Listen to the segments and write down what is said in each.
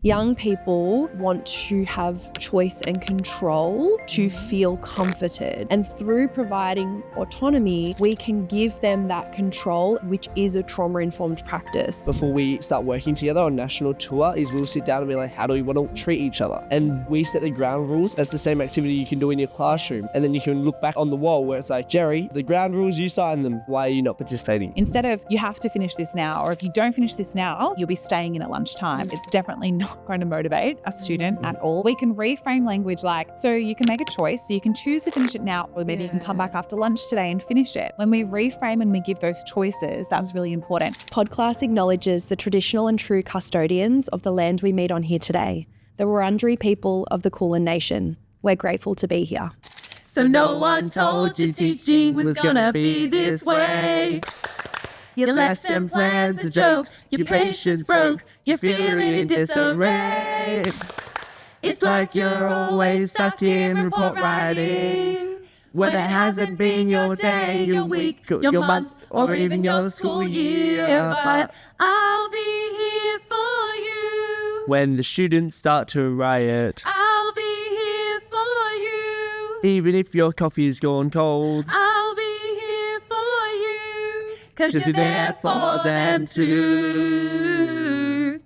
Young people want to have choice and control to feel comforted. And through providing autonomy, we can give them that control, which is a trauma-informed practice. Before we start working together on national tour is we'll sit down and be like, how do we want to treat each other? And we set the ground rules. That's the same activity you can do in your classroom. And then you can look back on the wall where it's like, Jerry, the ground rules, you signed them. Why are you not participating? Instead of you have to finish this now, or if you don't finish this now, you'll be staying in at lunchtime. It's definitely not going to motivate a student at all. We can reframe language like, so you can make a choice. So you can choose to finish it now, or maybe you can come back after lunch today and finish it. When we reframe and we give those choices, that's really important. Podclass acknowledges the traditional and true custodians of the land we meet on here today, the Wurundjeri people of the Kulin Nation. We're grateful to be here. So no one told you teaching was gonna be this way. Your lesson plans are jokes, your patience broke, you're feeling in disarray. It's like you're always stuck in report writing, when it hasn't been your day, your week, your month, or even your school year. But I'll be here for you. When the students start to riot, I'll be here for you. even if your coffee's gone cold, I'll be here for you. 'Cause you're there for them too.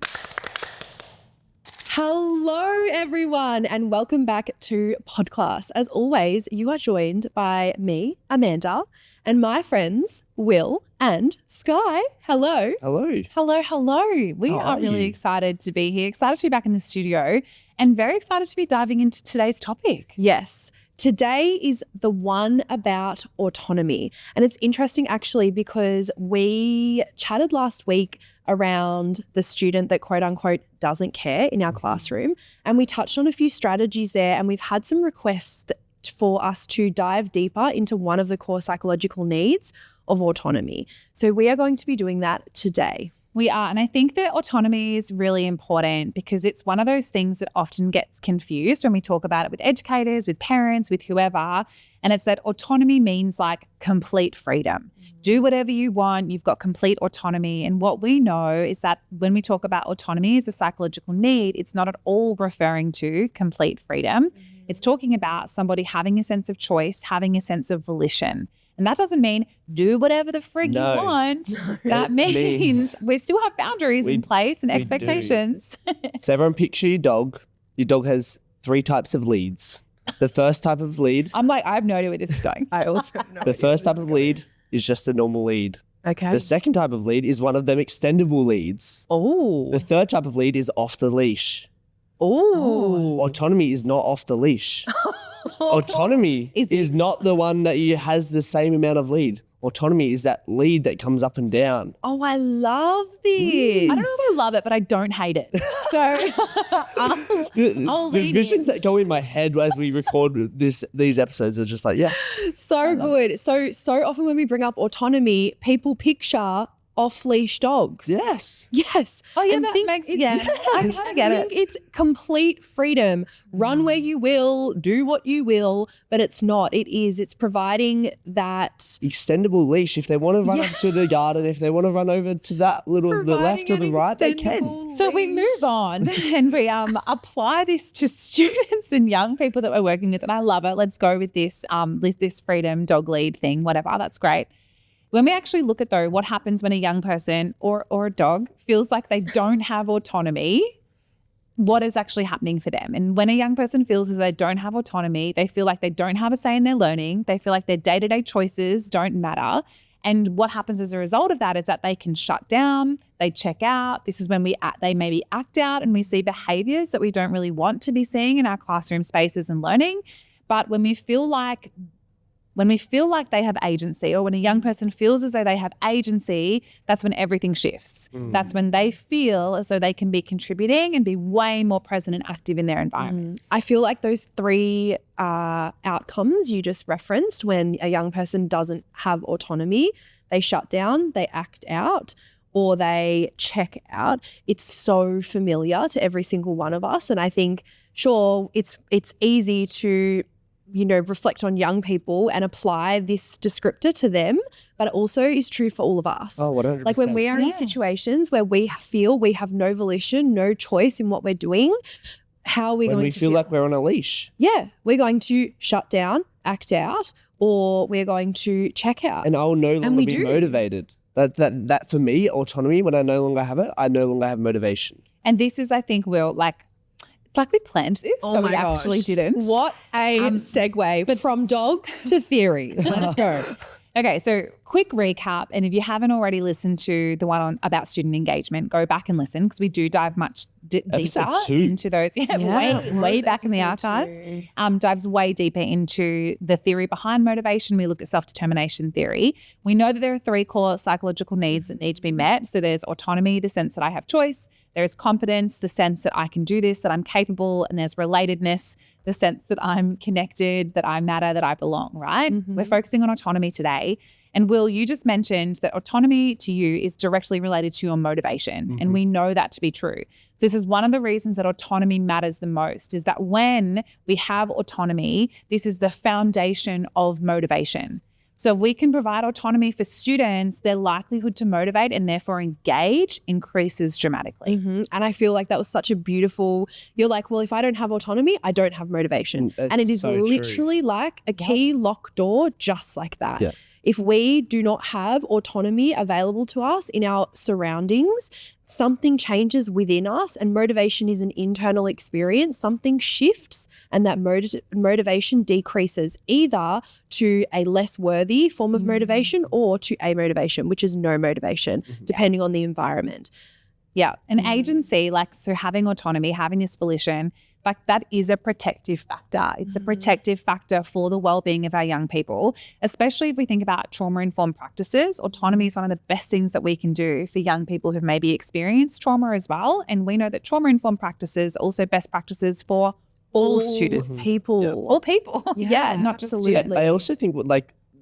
Hello, everyone, and welcome back to Podclass. As always, you are joined by me, Amanda, and my friends, Will and Skye. Hello. hello. Hello. We How are are really you? excited to be here, excited to be back in the studio, and very excited to be diving into today's topic. Yes. Today is the One About Autonomy. And it's interesting actually because we chatted last week around the student that quote unquote doesn't care in our classroom. And we touched on a few strategies there, and we've had some requests for us to dive deeper into one of the core psychological needs of autonomy. So we are going to be doing that today. We are, and I think that autonomy is really important because it's one of those things that often gets confused when we talk about it with educators, with parents, with whoever. And it's that autonomy means like complete freedom. Do whatever you want, you've got complete autonomy. And what we know is that when we talk about autonomy as a psychological need, it's not at all referring to complete freedom. It's talking about somebody having a sense of choice, having a sense of volition. And that doesn't mean do whatever the frig you want. That means we still have boundaries in place and expectations. So everyone picture your dog. Your dog has 3 types of leads. The first type of lead, I'm like, I have no idea where this is going. I also know. the first type of lead is just a normal lead. Okay. The second type of lead is one of them extendable leads. Oh. The third type of lead is off the leash. Oh. Autonomy is not off the leash. Autonomy is not the one that has the same amount of lead. Autonomy is that lead that comes up and down. Oh, I love this. I don't know if I love it, but I don't hate it. So I'll The lean visions in. that go in my head as we record these episodes are just like, yes. So good. So often when we bring up autonomy, people picture off-leash dogs. Yes. Yes. Oh, yeah, And that think makes, it's- yeah. I kind of get it. think it's complete freedom. Run where you will, do what you will, but it's not. It's providing that. Extendable leash. If they want to run up to the garden, if they want to run over to that the left or the right, they can. So we move on and we apply this to students and young people that we're working with, and I love it. Let's go with this freedom dog lead thing, whatever. That's great. When we actually look at though, what happens when a young person or a dog feels like they don't have autonomy, what is actually happening for them? And when a young person feels as though they don't have autonomy, they feel like they don't have a say in their learning, they feel like their day-to-day choices don't matter. And what happens as a result of that is that they can shut down, they check out. This is when they maybe act out and we see behaviours that we don't really want to be seeing in our classroom spaces and learning. But when we feel like they have agency, or when a young person feels as though they have agency, that's when everything shifts. That's when they feel as though they can be contributing and be way more present and active in their environments. I feel like those 3 outcomes you just referenced, when a young person doesn't have autonomy, they shut down, they act out, or they check out. It's so familiar to every single one of us. And I think, sure, it's easy to reflect on young people and apply this descriptor to them, but it also is true for all of us. Oh, 100%. Like when we are in situations where we feel we have no volition, no choice in what we're doing, how are we when going we to feel like we're on a leash. Yeah, we're going to shut down, act out, or we're going to check out. And I'll no longer we be do. motivated. That for me, autonomy, when I no longer have it, I no longer have motivation. And this is, I think, Will, like, it's like we planned this, but we actually didn't. What a segue from dogs to theory. Let's go. Okay, so quick recap. And if you haven't already listened to the one about student engagement, go back and listen because we do dive much deeper Episode 2. into those. Way back in the archives. Dives way deeper into the theory behind motivation. We look at self-determination theory. We know that there are 3 core psychological needs that need to be met. So there's autonomy, the sense that I have choice. There's competence, the sense that I can do this, that I'm capable. And there's relatedness, the sense that I'm connected, that I matter, that I belong, right? We're focusing on autonomy today. And Will, you just mentioned that autonomy to you is directly related to your motivation. And we know that to be true. So this is one of the reasons that autonomy matters the most, is that when we have autonomy, this is the foundation of motivation. So if we can provide autonomy for students, their likelihood to motivate and therefore engage increases dramatically. And I feel like that was such a beautiful, you're like, well, if I don't have autonomy, I don't have motivation. And it is so true. literally like a key lock door, just like that. Yeah. If we do not have autonomy available to us in our surroundings, something changes within us, and motivation is an internal experience. Something shifts and that motivation decreases either to a less worthy form of motivation or to a motivation, which is no motivation, depending on the environment. Yeah. And agency, like, so having autonomy, having this volition, like that is a protective factor. It's a protective factor for the well-being of our young people, especially if we think about trauma-informed practices. Autonomy is one of the best things that we can do for young people who've maybe experienced trauma as well. And we know that trauma-informed practices are also best practices for all students. People. All people. Yeah, not just students. I also think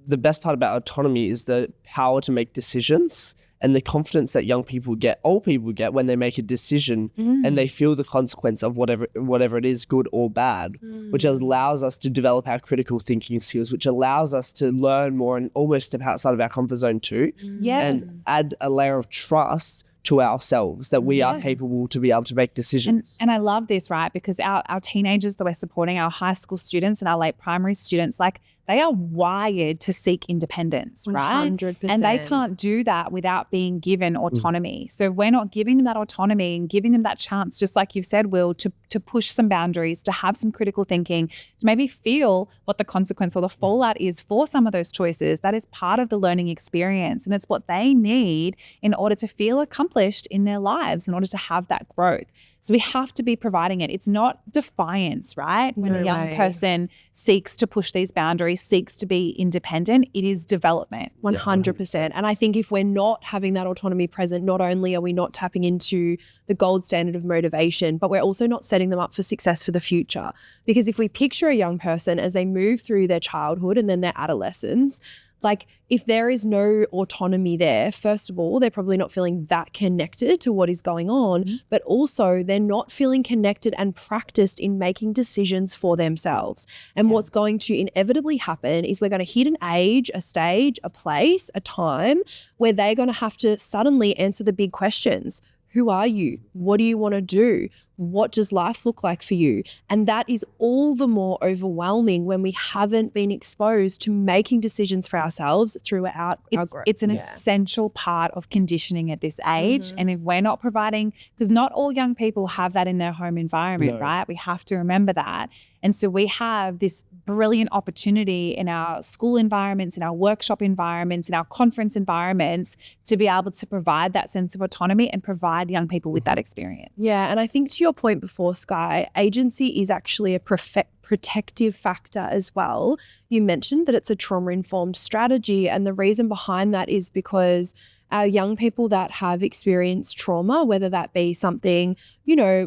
the best part about autonomy is the power to make decisions and the confidence that young people get, all people get, when they make a decision and they feel the consequence of whatever it is, good or bad, which allows us to develop our critical thinking skills, which allows us to learn more and almost step outside of our comfort zone too, and add a layer of trust to ourselves that we are capable to be able to make decisions. And I love this, right? Because our teenagers that we're supporting, our high school students and our late primary students, like, they are wired to seek independence, right? 100%. And they can't do that without being given autonomy. So if we're not giving them that autonomy and giving them that chance, just like you've said, Will, to push some boundaries, to have some critical thinking, to maybe feel what the consequence or the fallout is for some of those choices, that is part of the learning experience. And it's what they need in order to feel accomplished in their lives, in order to have that growth. So we have to be providing it. It's not defiance, right? When a young person seeks to push these boundaries, seeks to be independent, it is development. 100%. And I think if we're not having that autonomy present, not only are we not tapping into the gold standard of motivation, but we're also not setting them up for success for the future. Because if we picture a young person as they move through their childhood and then their adolescence, like, if there is no autonomy there, first of all, they're probably not feeling that connected to what is going on, but also they're not feeling connected and practiced in making decisions for themselves. And what's going to inevitably happen is we're going to hit an age, a stage, a place, a time where they're going to have to suddenly answer the big questions. Who are you? What do you want to do? What does life look like for you? And that is all the more overwhelming when we haven't been exposed to making decisions for ourselves throughout our growth. It's an essential part of conditioning at this age. And if we're not providing, because not all young people have that in their home environment, right? We have to remember that. And so we have this brilliant opportunity in our school environments, in our workshop environments, in our conference environments to be able to provide that sense of autonomy and provide young people with that experience. Yeah, and I think to your point before, Skye, agency is actually a protective factor as well. You mentioned that it's a trauma-informed strategy, and the reason behind that is because our young people that have experienced trauma, whether that be something,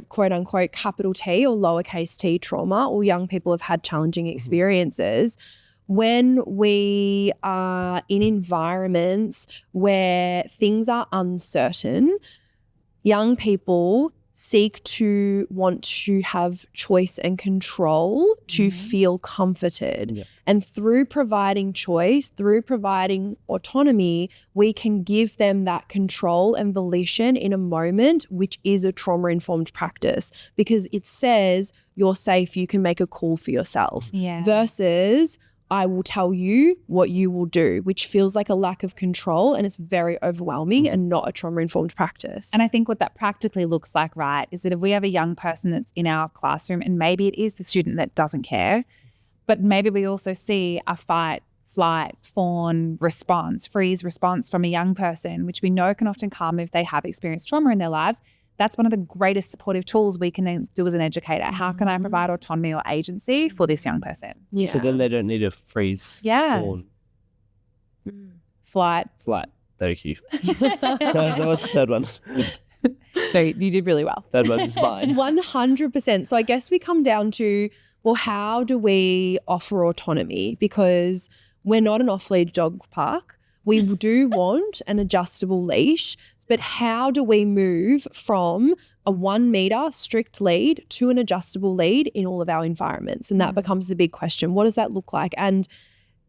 quote unquote, capital T or lowercase t trauma, or young people have had challenging experiences, when we are in environments where things are uncertain, young people seek to want to have choice and control to feel comforted. Yeah. And through providing choice, through providing autonomy, we can give them that control and volition in a moment, which is a trauma-informed practice, because it says you're safe, you can make a call for yourself. Yeah. Versus I will tell you what you will do, which feels like a lack of control, and it's very overwhelming and not a trauma-informed practice. And I think what that practically looks like, right, is that if we have a young person that's in our classroom, and maybe it is the student that doesn't care, but maybe we also see a fight, flight, fawn response, freeze response from a young person, which we know can often come if they have experienced trauma in their lives. That's one of the greatest supportive tools we can do as an educator. How can I provide autonomy or agency for this young person? Yeah. So then they don't need a freeze. Yeah. Fawn, Flight. flat. Thank you. So what's the third one? So you did really well. Third one is mine. 100%. So I guess we come down to, well, how do we offer autonomy? Because we're not an off-leash dog park. We do want an adjustable leash, but how do we move from a 1 meter strict lead to an adjustable lead in all of our environments? And that becomes the big question. What does that look like? And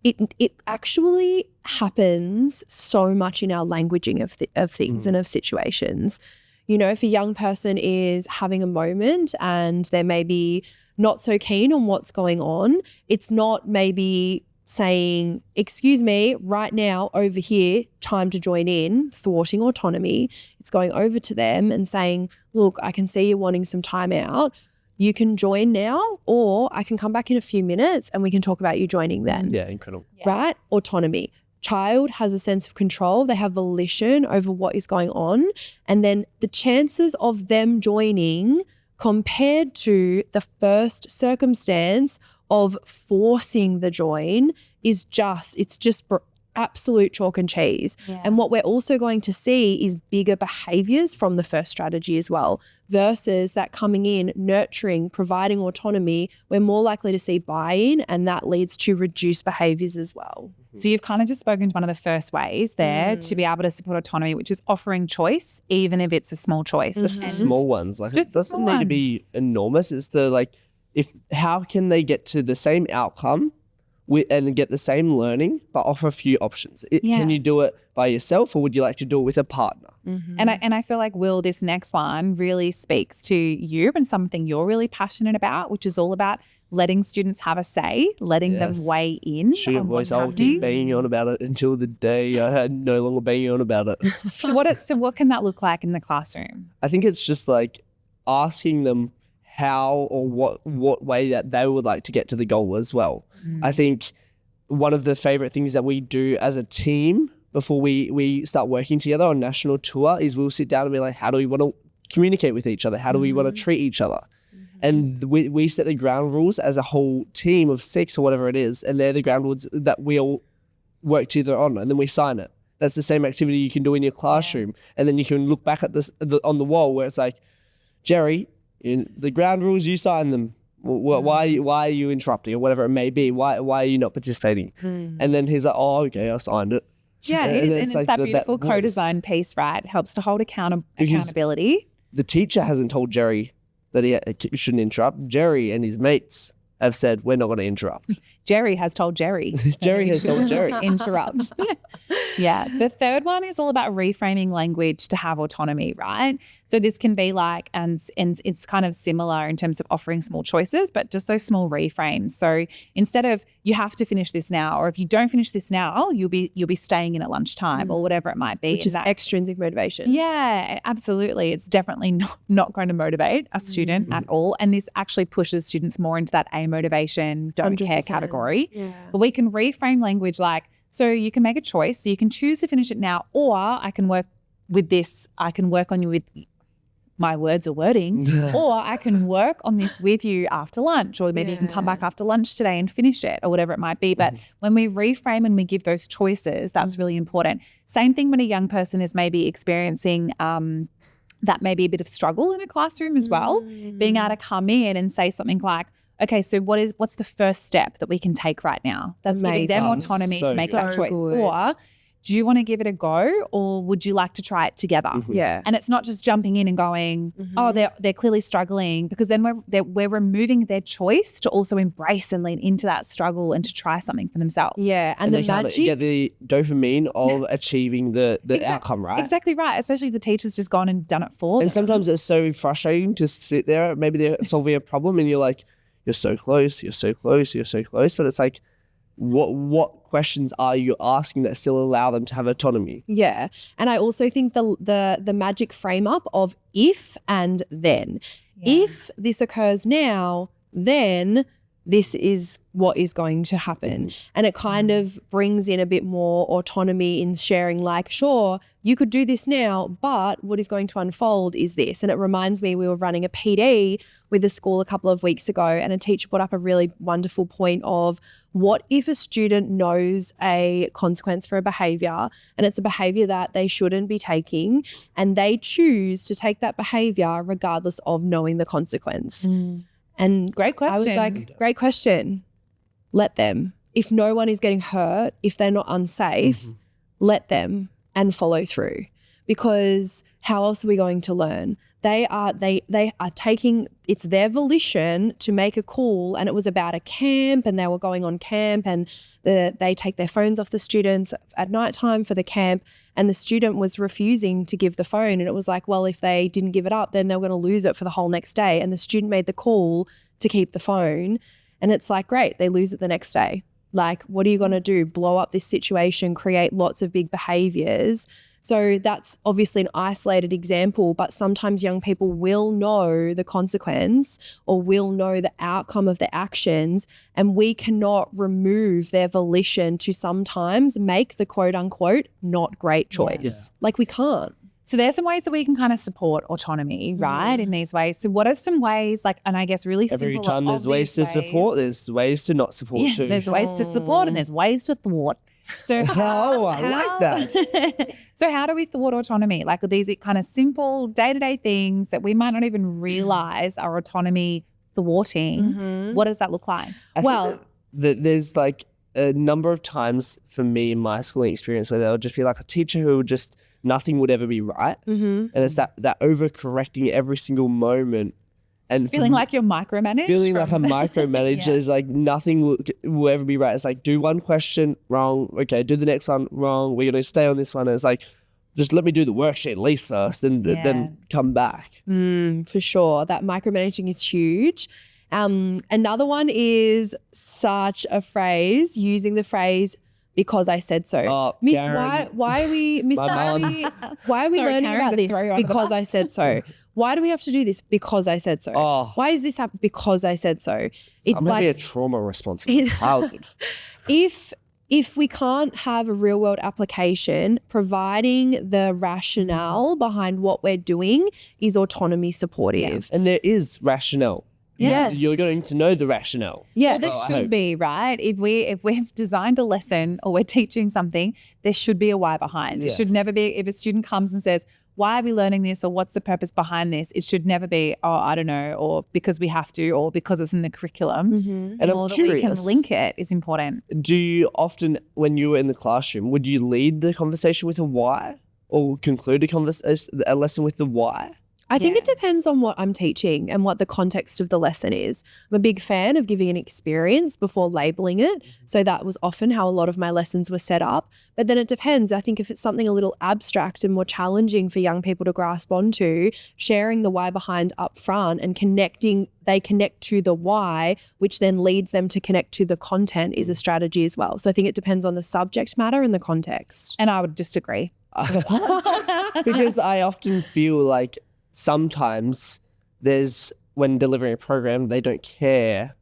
it actually happens so much in our languaging of things and of situations. You know, if a young person is having a moment and they're maybe not so keen on what's going on, it's not maybe saying, excuse me, right now over here, time to join in, thwarting autonomy. It's going over to them and saying, look, I can see you're wanting some time out. You can join now, or I can come back in a few minutes and we can talk about you joining then. Yeah, incredible. Right? Autonomy. Child has a sense of control. They have volition over what is going on. And then the chances of them joining compared to the first circumstance of forcing the join is just absolute chalk and cheese. Yeah. And what we're also going to see is bigger behaviors from the first strategy as well, versus that coming in, nurturing, providing autonomy. We're more likely to see buy-in, and that leads to reduced behaviors as well. So you've kind of just spoken to one of the first ways there to be able to support autonomy, which is offering choice, even if it's a small choice. Just the small ones. Like, Just it the doesn't small need to be ones. enormous. It's the how can they get to the same outcome and get the same learning, but offer a few options? Can you do it by yourself, or would you like to do it with a partner? And I feel like, Will, this next one really speaks to you and something you're really passionate about, which is all about letting students have a say, letting them Yes. weigh in. Sugar on voice, what's I'll keep happening. banging on about it until the day I no longer banging on about it. So what can that look like in the classroom? I think it's just like asking them how or what way that they would like to get to the goal as well. I think one of the favorite things that we do as a team before we start working together on national tour is we'll sit down and be like, how do we want to communicate with each other? How do we want to treat each other? And we set the ground rules as a whole team of 6 or whatever it is, and they're the ground rules that we all work together on, and then we sign it. That's the same activity you can do in your classroom, and then you can look back at this on the wall where it's like, Jerry, in the ground rules, you sign them. Why are you interrupting, or whatever it may be? Why are you not participating? And then he's like, oh, okay, I signed it. Yeah, it And is. And it's like that beautiful voice. co-design piece, right? It helps to hold Because- accountability. The teacher hasn't told Jerry that he shouldn't interrupt. Jerry and his mates have said, we're not going to interrupt. Jerry has told Jerry. Jerry has told Jerry. Interrupt. Yeah. The third one is all about reframing language to have autonomy, right? So this can be like, and it's kind of similar in terms of offering small choices, but just those small reframes. So instead of you have to finish this now, or if you don't finish this now, you'll be staying in at lunchtime or whatever it might be. Which is And that- extrinsic motivation. Yeah, absolutely. It's definitely not going to motivate a student at all. And this actually pushes students more into that A motivation, don't care 100%. category. Yeah. But we can reframe language like, so you can make a choice. So you can choose to finish it now, or I can work with this. I can work on you with my words or wording, or I can work on this with you after lunch, or maybe you can come back after lunch today and finish it, or whatever it might be. But when we reframe and we give those choices, that's really important. Same thing when a young person is maybe experiencing that may be a bit of struggle in a classroom as well, being able to come in and say something like, okay, so what's the first step that we can take right now? That's giving them Amazing. autonomy So to make that So choice. good. Or do you want to give it a go or would you like to try it together? Yeah. And it's not just jumping in and going, oh, they're clearly struggling, because then we're removing their choice to also embrace and lean into that struggle and to try something for themselves. Yeah. And the they can't magic. get the dopamine of achieving the outcome, right? Exactly right. Especially if the teacher's just gone and done it for them. And sometimes it's so frustrating to sit there. Maybe they're solving a problem and you're like, you're so close, you're so close, you're so close. But it's like, what questions are you asking that still allow them to have autonomy? Yeah. And I also think the magic frame up of if and then. If this occurs now, then this is what is going to happen. And it kind of brings in a bit more autonomy in sharing, like, sure, you could do this now, but what is going to unfold is this. And it reminds me, we were running a PD with the school a couple of weeks ago, and a teacher brought up a really wonderful point of, what if a student knows a consequence for a behaviour and it's a behaviour that they shouldn't be taking, and they choose to take that behaviour regardless of knowing the consequence? And Great question. I was like, great question. Let them. If no one is getting hurt, if they're not unsafe, let them and follow through. Because how else are we going to learn? They are taking, it's their volition to make a call, and it was about a camp, and they were going on camp, and they take their phones off the students at nighttime for the camp, and the student was refusing to give the phone, and it was like, well, if they didn't give it up, then they were going to lose it for the whole next day, and the student made the call to keep the phone, and it's like, great, they lose it the next day. Like, what are you going to do? Blow up this situation, create lots of big behaviours. So that's obviously an isolated example, but sometimes young people will know the consequence or will know the outcome of the actions, and we cannot remove their volition to sometimes make the quote unquote not great choice. Like, we can't. So there's some ways that we can kind of support autonomy, right, in these ways. So what are some ways, like, and I guess really simple, Every time there's ways to support, there's ways to not support too. There's ways to support and there's ways to thwart. So I like that. So how do we thwart autonomy? Like, these are kind of simple day-to-day things that we might not even realize are autonomy thwarting. What does that look like? Well, There's like a number of times for me in my schooling experience where there'll just be like a teacher who would just, nothing would ever be right. And it's that overcorrecting every single moment. And Feeling like you're micromanaged? Feeling like a micromanager is like nothing will ever be right. It's like, do one question wrong. Okay, do the next one wrong. We're going to stay on this one. And it's like, just let me do the worksheet at least first and then come back. For sure. That micromanaging is huge. Another one is such a phrase, using the phrase, because I said so. Miss, Karen. why are we learning Karen, about to this? throw you under the Because bus. I said so. Why do we have to do this? Because I said so. Why is this happening? Because I said so. It's I'm like, a trauma response in childhood. if we can't have a real world application, providing the rationale behind what we're doing is autonomy supportive. And there is rationale. Yes. You're going to know the rationale. Yes. Well, this I should hope. be, right? If we've designed a lesson or we're teaching something, there should be a why behind. It should Yes. never be, if a student comes and says, why are we learning this, or what's the purpose behind this? It should never be, oh, I don't know, or because we have to, or because it's in the curriculum. And I'm Or that we can curious, link it is important. do you often, when you were in the classroom, would you lead the conversation with a why or conclude a lesson with the why? I think it depends on what I'm teaching and what the context of the lesson is. I'm a big fan of giving an experience before labeling it. So that was often how a lot of my lessons were set up. But then it depends. I think if it's something a little abstract and more challenging for young people to grasp onto, sharing the why behind up front and they connect to the why, which then leads them to connect to the content, is a strategy as well. So I think it depends on the subject matter and the context. And I would just agree. Because I often feel like sometimes when delivering a program, they don't care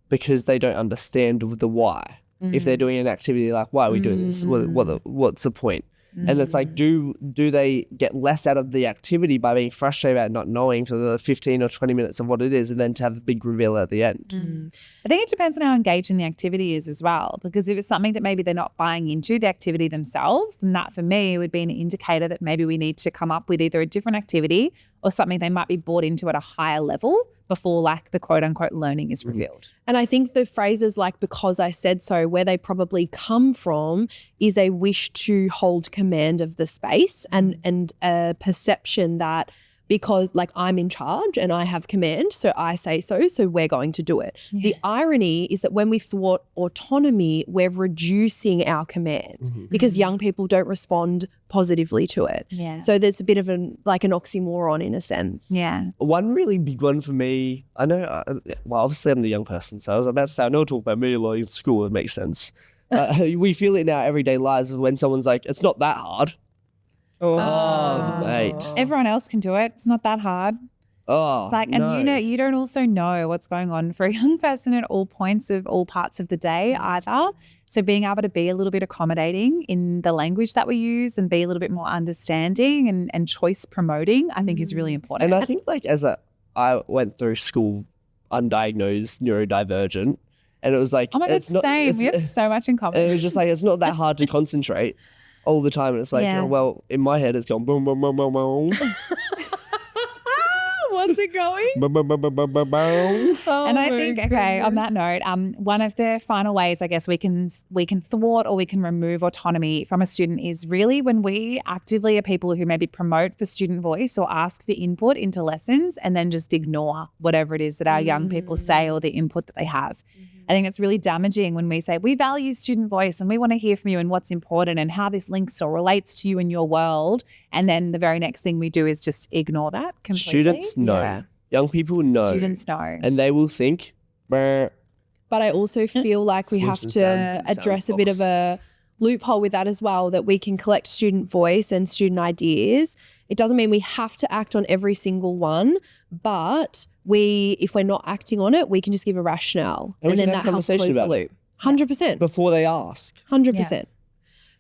because they don't understand the why. If they're doing an activity like, why are we doing this? What's the point? And it's like, do they get less out of the activity by being frustrated about not knowing for the 15 or 20 minutes of what it is, and then to have the big reveal at the end? I think it depends on how engaging the activity is as well, because if it's something that maybe they're not buying into the activity themselves, then that for me would be an indicator that maybe we need to come up with either a different activity or something they might be bought into at a higher level before like the quote unquote learning is revealed. And I think the phrases like "because I said so," where they probably come from is a wish to hold command of the space and a perception that because like I'm in charge and I have command, so I say so we're going to do it. Yeah. The irony is that when we thwart autonomy, we're reducing our command because young people don't respond positively to it. Yeah. So there's a bit of an oxymoron in a sense. Yeah. One really big one for me, I know, obviously I'm the young person, so I was about to say, I know I talk about me a lot in school, it makes sense. We feel it in our everyday lives when someone's like, it's not that hard. Oh, mate. Everyone else can do it. It's not that hard. Oh, it's like, and you don't also know what's going on for a young person at all points of all parts of the day either. So being able to be a little bit accommodating in the language that we use and be a little bit more understanding and choice promoting, I think is really important. And I think like I went through school undiagnosed neurodivergent, and it was like, oh my God, same. We have so much in common. And it was just like, it's not that hard to concentrate all the time. And it's like, well, in my head, it's going boom, boom, boom, boom, boom. What's it going? And I think, okay, on that note, one of the final ways I guess we can thwart or we can remove autonomy from a student is really when we actively are people who maybe promote for student voice or ask for input into lessons and then just ignore whatever it is that our young people say or the input that they have. I think it's really damaging when we say we value student voice and we want to hear from you and what's important and how this links or relates to you in your world. And then the very next thing we do is just ignore that completely. Students know. Yeah. Young people know. Students know. And they will think. But I also feel like we have to address a bit of a loophole with that as well, that we can collect student voice and student ideas. It doesn't mean we have to act on every single one, but if we're not acting on it, we can just give a rationale and then that helps close the loop. 100%. Before they ask. 100%. Yeah.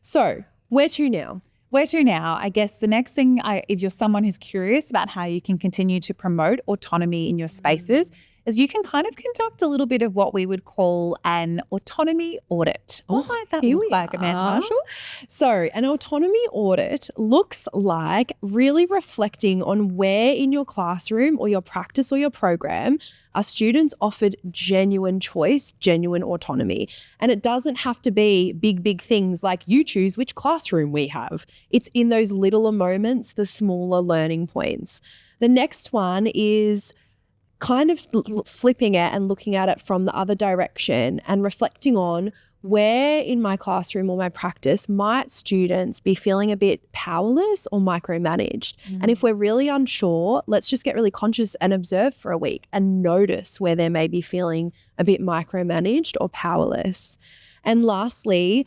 So where to now? I guess the next thing, if you're someone who's curious about how you can continue to promote autonomy in your spaces, is you can kind of conduct a little bit of what we would call an autonomy audit. What might that look like, Amanda Marshall? So an autonomy audit looks like really reflecting on where in your classroom or your practice or your program are students offered genuine choice, genuine autonomy. And it doesn't have to be big things like you choose which classroom we have. It's in those littler moments, the smaller learning points. The next one is kind of flipping it and looking at it from the other direction and reflecting on where in my classroom or my practice might students be feeling a bit powerless or micromanaged. And if we're really unsure, let's just get really conscious and observe for a week and notice where they may be feeling a bit micromanaged or powerless. And lastly,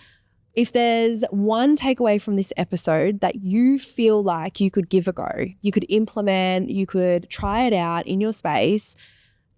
if there's one takeaway from this episode that you feel like you could give a go, you could implement, you could try it out in your space,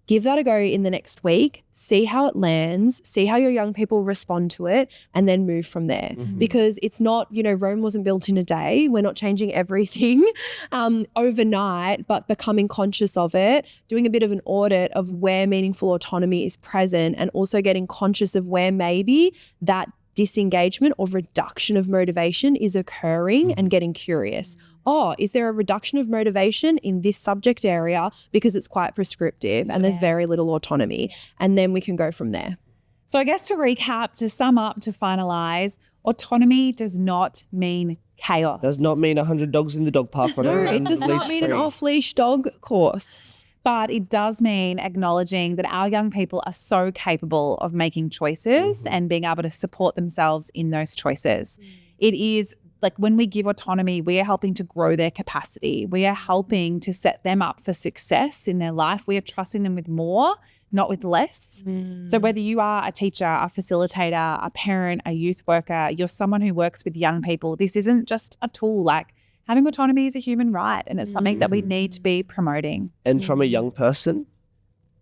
give that a go in the next week, see how it lands, see how your young people respond to it, and then move from there. Because it's not, Rome wasn't built in a day. We're not changing everything overnight, but becoming conscious of it, doing a bit of an audit of where meaningful autonomy is present, and also getting conscious of where maybe that disengagement or reduction of motivation is occurring and getting curious. Oh, is there a reduction of motivation in this subject area because it's quite prescriptive and there's very little autonomy? And then we can go from there. So I guess to recap, to sum up, to finalize, autonomy does not mean chaos. Does not mean 100 dogs in the dog park. No, it does not mean an off-leash dog course. But it does mean acknowledging that our young people are so capable of making choices and being able to support themselves in those choices. It is like when we give autonomy, we are helping to grow their capacity. We are helping to set them up for success in their life. We are trusting them with more, not with less. So whether you are a teacher, a facilitator, a parent, a youth worker, you're someone who works with young people, this isn't just a tool. Like, having autonomy is a human right, and it's something that we need to be promoting. And from a young person,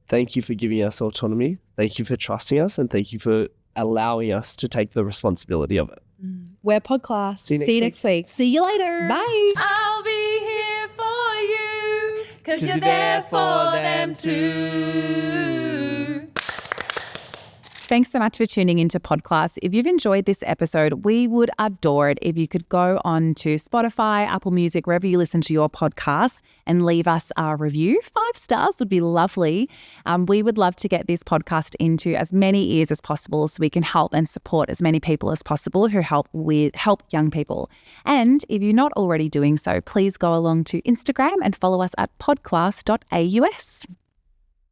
thank you for giving us autonomy. Thank you for trusting us, and thank you for allowing us to take the responsibility of it. We're Podclass. See you next week. See you later. Bye. I'll be here for you, 'cause you're there for them too. Thanks so much for tuning into Podclass. If you've enjoyed this episode, we would adore it if you could go on to Spotify, Apple Music, wherever you listen to your podcasts, and leave us a review. 5 stars would be lovely. We would love to get this podcast into as many ears as possible so we can help and support as many people as possible who help young people. And if you're not already doing so, please go along to Instagram and follow us at podclass.aus.